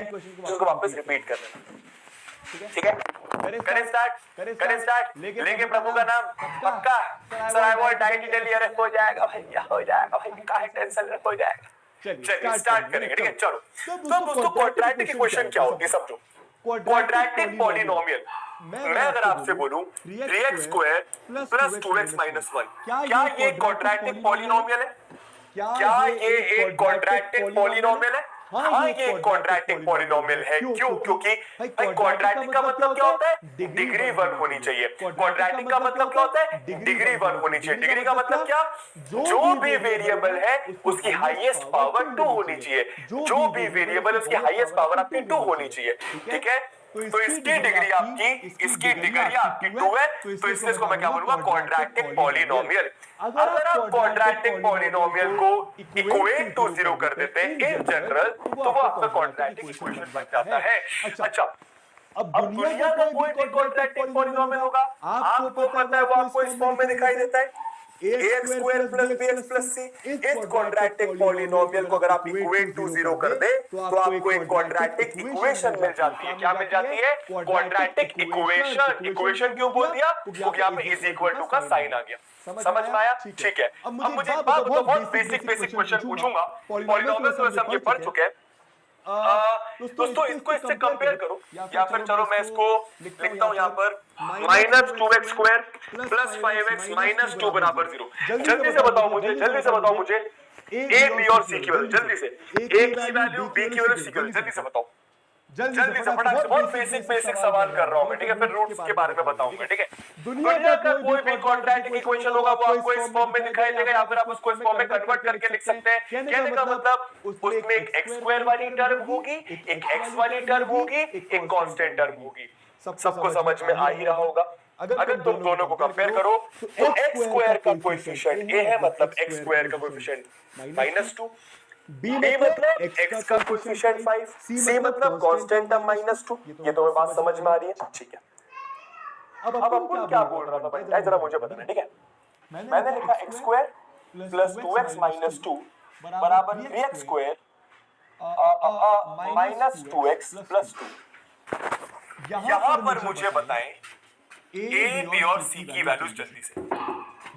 उसको वापस रिपीट कर देना। ठीक है, करें स्टार्ट लेके प्रभु का नाम पक्का। Sir I want ideal year हो जाएगा भैया, हो जाएगा भाई, काहे टेंशन हो जाएगा। चलिए स्टार्ट करेंगे। ठीक है, चलो। तो दोस्तों क्वाड्रेटिक इक्वेशन क्या होती है समझो। क्वाड्रेटिक पॉलिनोमियल, मैं अगर आपसे बोलूं 3x square plus 2x minus 1, क्या ये क्वाड्रेटिक पॉलिनोमियल है? क्या ये एक क्वाड्रेटिक पॉलिनोमियल है? हाँ ये क्वाड्रेटिक पॉलिनोमियल है। क्यों? क्योंकि भाई क्वाड्रेटिक का मतलब क्या होता है? डिग्री 1 होनी चाहिए। क्वाड्रेटिक का मतलब क्या होता है? डिग्री 1 होनी चाहिए। डिग्री का मतलब क्या? जो भी वेरिएबल है उसकी हाईएस्ट पावर 2 होनी चाहिए। जो भी वेरिएबल है उसकी हाईएस्ट पावर आपकी 2 होनी चाहिए। ठीक है, तो इसकी डिग्री आपकी, इसकी डिग्री आपकी 2 है, तो इसलिए इसको मैं क्या बोलूंगा? Quadratic polynomial. अगर आप क्वाड्रेटिक पॉलिनोमियल को इक्वेट टू 0 कर देते हैं इन जनरल, तो वो आपका क्वाड्रेटिक इक्वेशन बन जाता है। अच्छा, अब दुनिया का कोई भी क्वाड्रेटिक पॉलिनोमियल होगा, आपको पता है वो आपको इस फॉर्म में दिखाई देता है, ax square plus bx plus c। इस क्वाड्रेटिक पॉलिनोमियल को अगर आप इक्वेट टू 0 कर दे तो आपको एक क्वाड्रेटिक इक्वेशन मिल जाती है। क्या मिल जाती है? Quadratic equation. इक्वेशन क्यों बोल दिया? क्योंकि यहाँ पे इज इक्वल टू का साइन आ गया। समझ में आया? ठीक है, अब मुझे एक बात बताओ, बहुत बेसिक क्वेश्चन पूछूंगा। पॉलिनोमियल तो वैसे हम ये पढ़ चुके हैं। दोस्तों इसको इससे कंपेयर करो, या फिर चलो मैं इसको लिखता हूं यहाँ पर minus 2x square plus 5x minus 2 बराबर 0। जल्दी से बताओ मुझे ए बी और सी की वैल्यू, जल्दी से ए की वैल्यू, बी की वैल्यू, सी की वैल्यू, जल्दी से बताओ, जल्दी से फटाफट से। बहुत बेसिक सवाल कर रहा हूं मैं। ठीक है, फिर रूट्स के बारे में बताऊंगा। ठीक है, दुनिया का कोई भी क्वाड्रेटिक इक्वेशन होगा वो आपको इस फॉर्म में दिखाई देगा, या फिर आप उसको इस फॉर्म में कन्वर्ट करके लिख सकते हैं। कहने का मतलब उसमें एक x स्क्वायर वाली टर्म होगी, एक x वाली टर्म होगी, एक कांस्टेंट टर्म होगी। सबको समझ में आ ही रहा होगा। अगर तुम दोनों को कंपेयर करो तो x स्क्वायर का कोएफिशिएंट a है, मतलब x स्क्वायर का कोएफिशिएंट -2, b मतलब x का कोएफिशिएंट 5, c मतलब कांस्टेंट टर्म -2। ये तो बात समझ में आ रही है। ठीक है, अब अपन क्या बोल रहा था भाई, जरा मुझे बताना। ठीक है, मैंने लिखा x square plus 2x minus 2 बराबर 3x square minus 2x plus 2। यहां पर मुझे बताएं ए बी और सी की वैल्यूज जल्दी से।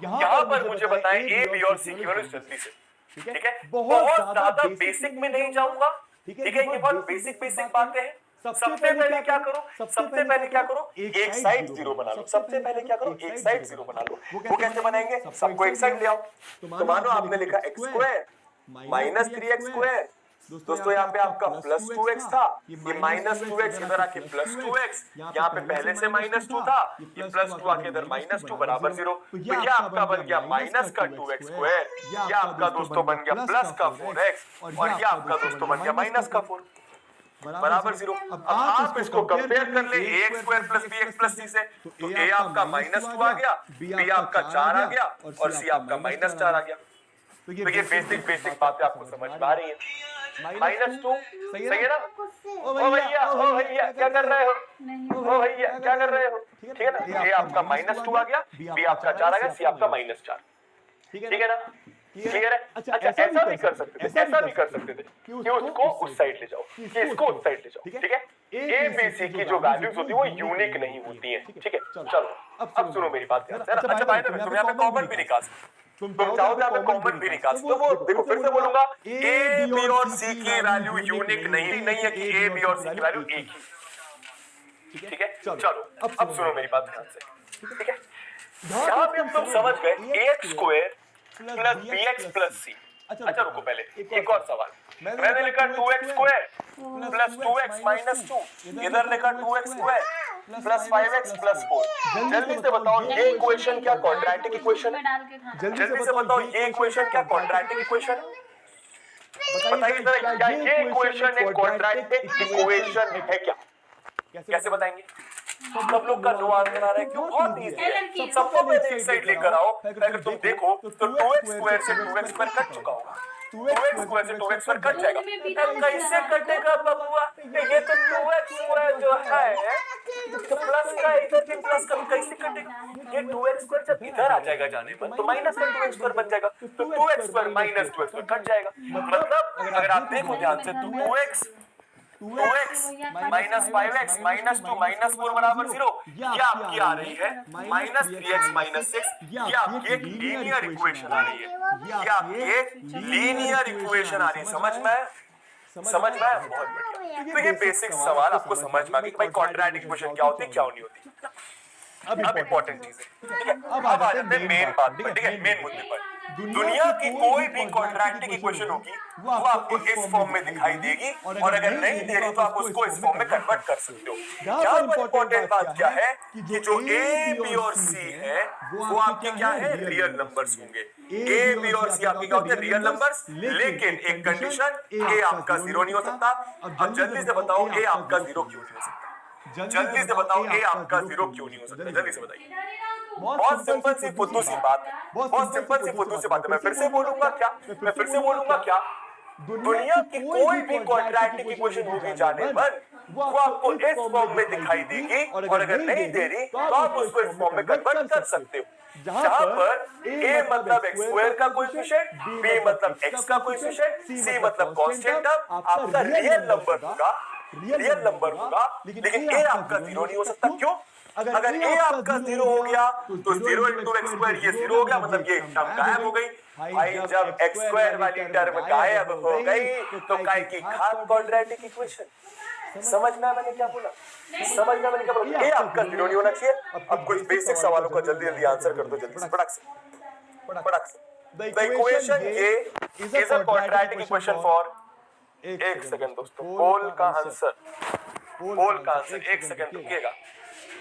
यहां पर मुझे बताएं ए बी और सी की वैल्यूज जल्दी से। ठीक है, बहुत ज्यादा बेसिक में नहीं जाऊंगा। ठीक है, ये बहुत बेसिक बातें हैं। सबसे पहले क्या करो, एक साइड 0 बना लो। सबसे पहले क्या करो, एक साइड 0 बना लो। वो कैसे बनाएंगे? सबको एक साइड ले आओ। तो मानो आपने लिखा x square minus 3x square. दोस्तों यहाँ पे आपका प्लस 2x था, ये माइनस 2x इधर आके प्लस 2x, यहाँ पे पहले से -2 था, ये प्लस 2 आके इधर -2 बराबर 0। तो ये आपका बन गया माइनस का 2x स्क्वायर, ये आपका दोस्तों बन गया प्लस का 4x, और ये आपका दोस्तों बन गया माइनस का 4 बराबर 0। अब आप इसको कंपेयर कर ले ax square plus bx plus c से, तो a आपका -2 आ गया, b आपका 4 आ गया, और c आपका -4 आ गया। तो ये बेसिक बातें आपको समझ में आ रही है। -2 सही है ना? ओ भैया क्या कर रहे हो? ओ भैया क्या कर रहे हो? ठीक है ना, a आपका -2 आ गया, b आपका 4 आ गया, c आपका -4। ठीक है ना? क्लियर है? अच्छा ऐसा भी कर सकते थे कि उसको उस साइड ले जाओ, कि इसको उस साइड ले जाओ। ठीक है, ए बी सी की जो वैल्यूज होती है वो यूनिक नहीं होती हैं। ठीक है, चलो अब सुनो मेरी बात ध्यान से। अच्छा भाई तुम यहाँ पे कॉमन भी निकाल सकते, तुम चाहो तो यहाँ पे कॉमन भी निकाल सकते। वो देखो फिर से बोलूंगा, ए बी और सी की वैल्यू यूनिक नहीं है कि ए बी और सी की वैल्यू एक ही। ठीक है, चलो अब सुनो मेरी बात ध्यान से। ठीक है, यहाँ पे अब तुम समझ गए x square plus bx plus c। अच्छा रुको, पहले एक और सवाल। मैंने लिखा 2x square plus 2x minus 2, इधर लिखा 2x square plus 5x plus 4। जल्दी से बताओ ये इक्वेशन क्या क्वाड्रेटिक इक्वेशन है? जल्दी से बताओ ये इक्वेशन क्या क्वाड्रेटिक इक्वेशन है? बताइए जरा, क्या ये इक्वेशन एक क्वाड्रेटिक इक्वेशन है क्या? कैसे बताएंगे? सब लोग का नो आंसर आ रहा है। क्यों? बहुत इजी है। सबको पहले एक साइड लेकर आओ। अगर तुम देखो तो 2x स्क्वायर से 2x स्क्वायर कट चुका होगा, 2x स्क्वायर से 2x स्क्वायर कट जाएगा। कैसे कटेगा बबुआ? ये तो 2x स्क्वायर जो है तो प्लस का इधर भी प्लस का कैसे कटेगा? ये 2x स्क्वायर जब इधर आ जाएगा जाने पर तो माइनस का 2x स्क्वायर बन जाएगा, तो 2x square minus 2x square cut जाएगा। मतलब अगर आप देखो ध्यान से तो 2x 2x minus 5x minus 2 minus 4 बराबर 0। ये आपकी आ रही है माइनस 3x माइनस 6। ये आपकी एक लीनियर इक्वेशन आ रही है। ये आपकी एक लीनियर इक्वेशन आ रही है। समझ में बहुत बढ़िया। तो ये बेसिक सवाल आपको समझ में आ गया कि भाई क्वाड्रेटिक इक्वेशन क्या होती है क्या नहीं होती। अब इंपॉर्टेंट चीज है, ठीक है। अब आ जाते हैं मेन बात पर, ठीक है, मेन मुद्दे पर। दुनिया की कोई भी क्वाड्रेटिक इक्वेशन होगी वो आपको इस फॉर्म में दिखाई देगी, और अगर नहीं दे रही तो आप उसको इस फॉर्म में कन्वर्ट कर सकते हो। यहाँ पर इंपॉर्टेंट बात क्या है कि जो ए बी और सी है वो आपके क्या है, रियल नंबर्स होंगे। ए बी और सी आपके क्या होते हैं, रियल नंबर्स। लेकिन एक कंडीशन, ए आपका 0 नहीं हो सकता। अब जल्दी से बताओ ए आपका 0 क्यों नहीं हो सकता? जल्दी से बताओ ए आपका 0 क्यों नहीं हो सकता? जल्दी से बताइए। बहुत सिंपल सी फुद्दू सी बात है, बहुत सिंपल सी फुद्दू सी बात है। मैं फिर से बोलूंगा क्या, दुनिया की कोई भी क्वाड्रेटिक इक्वेशन होगी जाने पर वो आपको इस फॉर्म में दिखाई देगी, और अगर नहीं दे रही तो आप उसको इस फॉर्म में कन्वर्ट कर सकते हो। जहां पर a मतलब x स्क्वायर का कोएफिशिएंट, b मतलब x का कोएफिशिएंट, c मतलब कांस्टेंट टर्म आपका रियल नंबर होगा। लेकिन a आपका 0 नहीं हो सकता। क्यों? अगर a आपका 0 हो गया तो 0 इंटू एक्स स्क्वायर ये 0 हो गया, मतलब ये टर्म गायब हो गई। भाई जब एक्स स्क्वायर वाली टर्म गायब हो गई तो काय की खाक क्वाड्रेटिक इक्वेशन। समझ में मैंने क्या बोला? ए आपका 0 नहीं होना चाहिए। अब कुछ बेसिक सवालों का जल्दी आंसर कर दो, जल्दी से फटाक से। The equation A is a quadratic equation for, एक सेकंड दोस्तों, पोल का आंसर, एक सेकंड रुकिएगा।